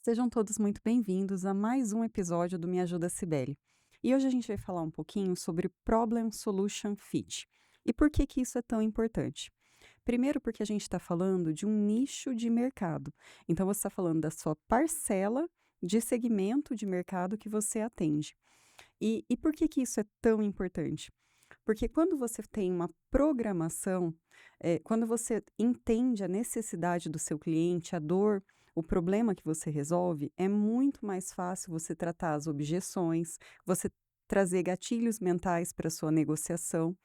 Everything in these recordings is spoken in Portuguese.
Sejam todos muito bem-vindos a mais um episódio do Me Ajuda Cibele. E hoje a gente vai falar um pouquinho sobre Problem Solution Fit. E por que que isso é tão importante? Primeiro, porque a gente está falando de um nicho de mercado. Então, você está falando da sua parcela de segmento de mercado que você atende. E por que que isso é tão importante? Porque quando você tem uma programação, quando você entende a necessidade do seu cliente, a dor, o problema que você resolve, é muito mais fácil você tratar as objeções, você trazer gatilhos mentais para sua negociação.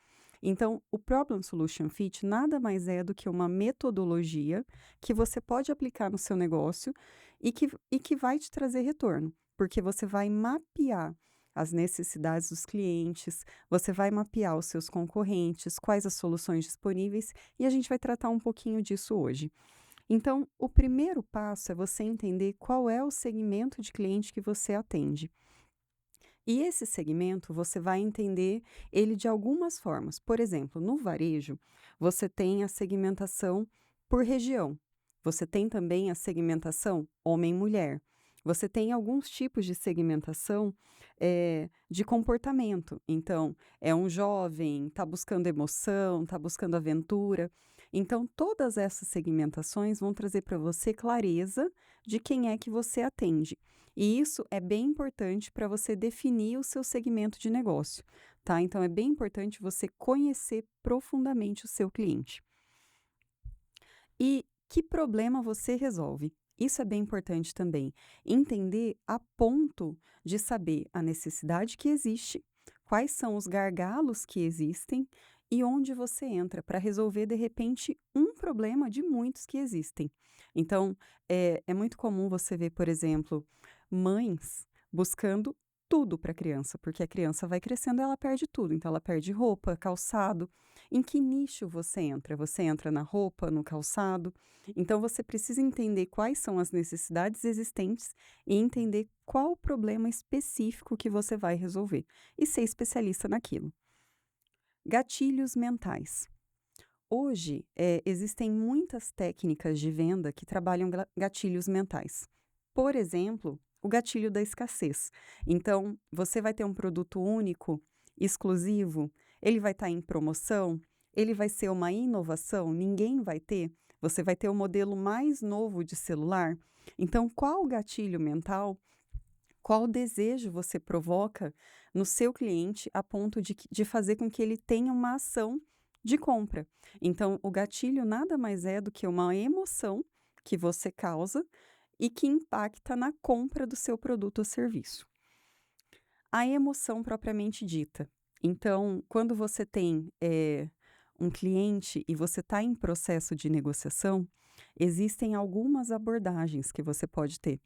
Então, o Problem Solution Fit nada mais é do que uma metodologia que você pode aplicar no seu negócio e que vai te trazer retorno, porque você vai mapear as necessidades dos clientes, você vai mapear os seus concorrentes, quais as soluções disponíveis, e a gente vai tratar um pouquinho disso hoje. Então, o primeiro passo é você entender qual é o segmento de cliente que você atende. E esse segmento você vai entender ele de algumas formas. Por exemplo, no varejo, você tem a segmentação por região. Você tem também a segmentação homem-mulher. Você tem alguns tipos de segmentação de comportamento. Então, é um jovem, está buscando emoção, está buscando aventura. Então, todas essas segmentações vão trazer para você clareza de quem é que você atende. E isso é bem importante para você definir o seu segmento de negócio, tá? Então é bem importante você conhecer profundamente o seu cliente. E que problema você resolve? Isso é bem importante também. Entender a ponto de saber a necessidade que existe, quais são os gargalos que existem e onde você entra para resolver, de repente, um problema de muitos que existem. Então, é muito comum você ver, por exemplo, mães buscando tudo para a criança, porque a criança vai crescendo e ela perde tudo. Então, ela perde roupa, calçado. Em que nicho você entra? Você entra na roupa, no calçado? Então, você precisa entender quais são as necessidades existentes e entender qual o problema específico que você vai resolver e ser especialista naquilo. Gatilhos mentais. Hoje, existem muitas técnicas de venda que trabalham gatilhos mentais. Por exemplo, o gatilho da escassez. Então, você vai ter um produto único, exclusivo, ele vai estar em promoção, ele vai ser uma inovação, ninguém vai ter. Você vai ter o modelo mais novo de celular. Então, qual o gatilho mental, qual desejo você provoca no seu cliente a ponto de fazer com que ele tenha uma ação de compra? Então, o gatilho nada mais é do que uma emoção que você causa e que impacta na compra do seu produto ou serviço. A emoção propriamente dita. Então, quando você tem um cliente e você está em processo de negociação, existem algumas abordagens que você pode ter.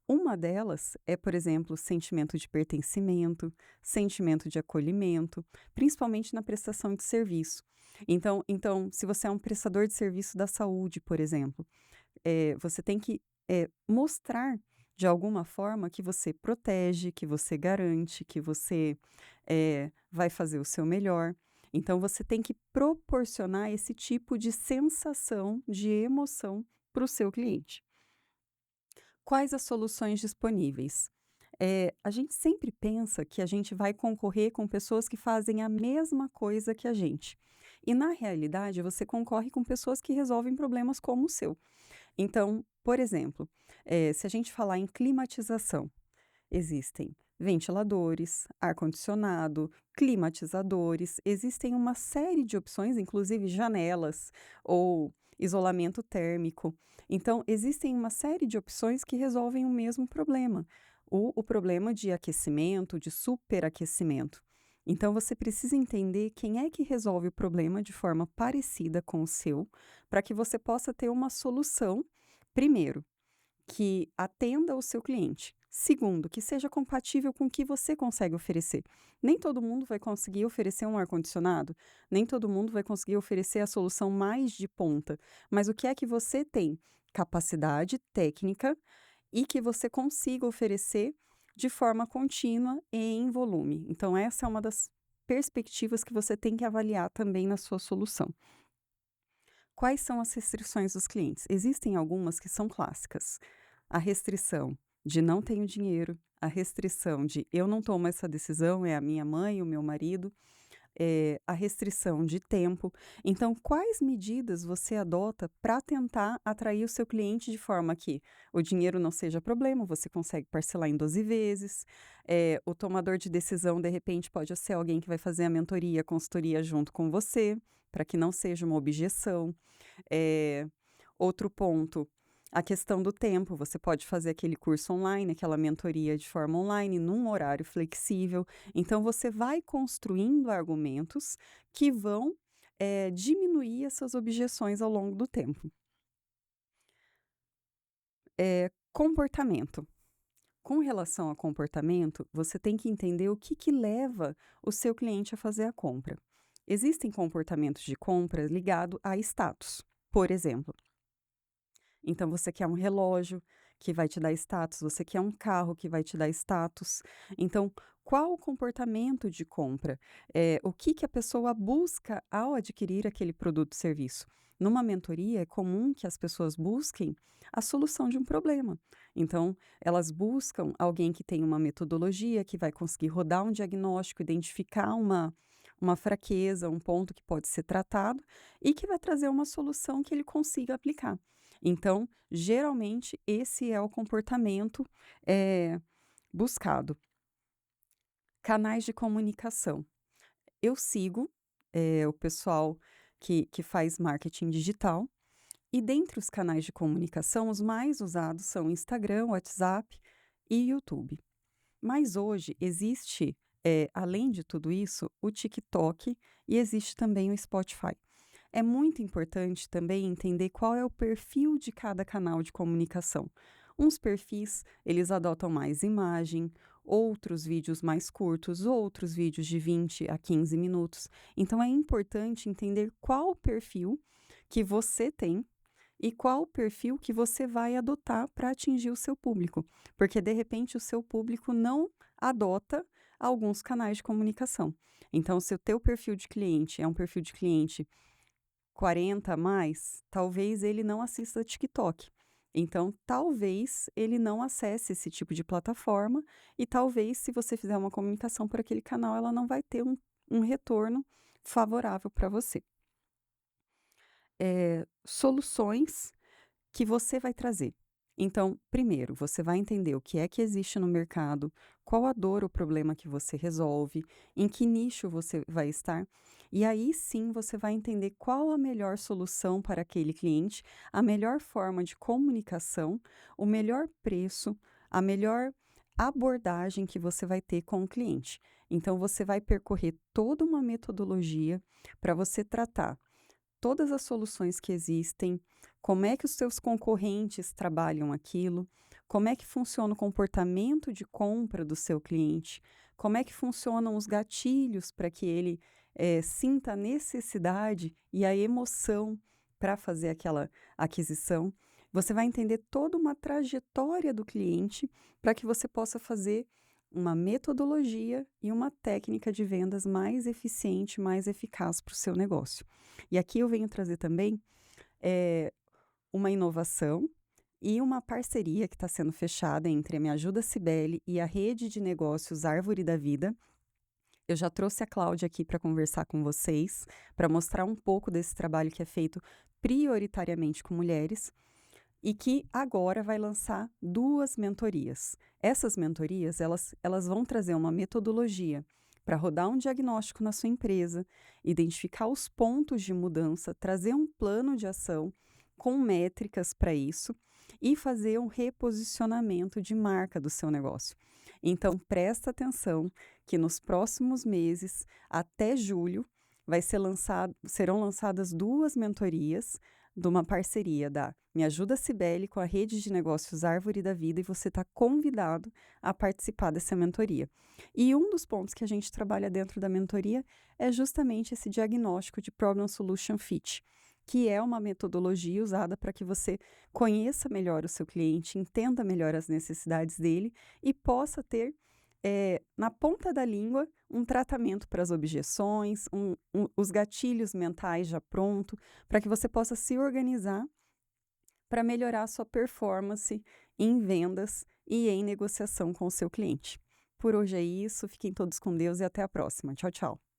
Uma delas é, por exemplo, sentimento de pertencimento, sentimento de acolhimento, principalmente na prestação de serviço. Então, se você é um prestador de serviço da saúde, por exemplo, você tem que mostrar de alguma forma que você protege, que você garante, que você vai fazer o seu melhor. Então, você tem que proporcionar esse tipo de sensação, de emoção para o seu cliente. Quais as soluções disponíveis? A gente sempre pensa que a gente vai concorrer com pessoas que fazem a mesma coisa que a gente. E, na realidade, você concorre com pessoas que resolvem problemas como o seu. Então, por exemplo, se a gente falar em climatização, existem ventiladores, ar-condicionado, climatizadores, existem uma série de opções, inclusive janelas ou isolamento térmico. Então, existem uma série de opções que resolvem o mesmo problema, o problema de aquecimento, de superaquecimento. Então, você precisa entender quem é que resolve o problema de forma parecida com o seu, para que você possa ter uma solução, primeiro, que atenda o seu cliente. Segundo, que seja compatível com o que você consegue oferecer. Nem todo mundo vai conseguir oferecer um ar-condicionado, nem todo mundo vai conseguir oferecer a solução mais de ponta. Mas o que é que você tem? Capacidade técnica e que você consiga oferecer de forma contínua e em volume. Então, essa é uma das perspectivas que você tem que avaliar também na sua solução. Quais são as restrições dos clientes? Existem algumas que são clássicas. a restrição de não tenho dinheiro, a restrição de eu não tomo essa decisão, é a minha mãe, o meu marido, a restrição de tempo. Então, quais medidas você adota para tentar atrair o seu cliente de forma que o dinheiro não seja problema, você consegue parcelar em 12 vezes, o tomador de decisão, de repente, pode ser alguém que vai fazer a mentoria, a consultoria junto com você, para que não seja uma objeção. Eh, Outro ponto, a questão do tempo. Você pode fazer aquele curso online, aquela mentoria de forma online, num horário flexível. Então, você vai construindo argumentos que vão diminuir essas objeções ao longo do tempo. Comportamento. Com relação a comportamento, você tem que entender o que leva o seu cliente a fazer a compra. Existem comportamentos de compra ligados a status. Por exemplo, então você quer um relógio que vai te dar status, você quer um carro que vai te dar status. Então, qual o comportamento de compra? O que a pessoa busca ao adquirir aquele produto ou serviço? Numa mentoria, é comum que as pessoas busquem a solução de um problema. Então, elas buscam alguém que tem uma metodologia, que vai conseguir rodar um diagnóstico, identificar uma fraqueza, um ponto que pode ser tratado e que vai trazer uma solução que ele consiga aplicar. Então, geralmente, esse é o comportamento buscado. Canais de comunicação. Eu sigo o pessoal que faz marketing digital, e dentre os canais de comunicação, os mais usados são Instagram, WhatsApp e YouTube. Mas hoje existe, além de tudo isso, o TikTok e existe também o Spotify. É muito importante também entender qual é o perfil de cada canal de comunicação. Uns perfis, eles adotam mais imagem, outros vídeos mais curtos, outros vídeos de 20 a 15 minutos. Então é importante entender qual o perfil que você tem e qual o perfil que você vai adotar para atingir o seu público, porque de repente o seu público não adota alguns canais de comunicação. Então, se o teu perfil de cliente é um perfil de cliente 40 a mais, talvez ele não assista TikTok. Então, talvez ele não acesse esse tipo de plataforma e talvez, se você fizer uma comunicação por aquele canal, ela não vai ter um retorno favorável para você. Soluções que você vai trazer. Então, primeiro, você vai entender o que é que existe no mercado, qual a dor ou problema que você resolve, em que nicho você vai estar, e aí sim você vai entender qual a melhor solução para aquele cliente, a melhor forma de comunicação, o melhor preço, a melhor abordagem que você vai ter com o cliente. Então, você vai percorrer toda uma metodologia para você tratar todas as soluções que existem, como é que os seus concorrentes trabalham aquilo, como é que funciona o comportamento de compra do seu cliente, como é que funcionam os gatilhos para que ele sinta a necessidade e a emoção para fazer aquela aquisição. Você vai entender toda uma trajetória do cliente para que você possa fazer uma metodologia e uma técnica de vendas mais eficiente, mais eficaz para o seu negócio. E aqui eu venho trazer também uma inovação e uma parceria que está sendo fechada entre a Me Ajuda Cibele e a rede de negócios Árvore da Vida. Eu já trouxe a Cláudia aqui para conversar com vocês, para mostrar um pouco desse trabalho que é feito prioritariamente com mulheres e que agora vai lançar 2 mentorias. Essas mentorias, elas vão trazer uma metodologia para rodar um diagnóstico na sua empresa, identificar os pontos de mudança, trazer um plano de ação com métricas para isso e fazer um reposicionamento de marca do seu negócio. Então, presta atenção que nos próximos meses, até julho, serão lançadas 2 mentorias de uma parceria da Me Ajuda Cibele com a rede de negócios Árvore da Vida, e você está convidado a participar dessa mentoria. E um dos pontos que a gente trabalha dentro da mentoria é justamente esse diagnóstico de Problem Solution Fit, que é uma metodologia usada para que você conheça melhor o seu cliente, entenda melhor as necessidades dele e possa ter na ponta da língua, um tratamento para as objeções, os gatilhos mentais já pronto, para que você possa se organizar para melhorar a sua performance em vendas e em negociação com o seu cliente. Por hoje é isso, fiquem todos com Deus e até a próxima. Tchau, tchau.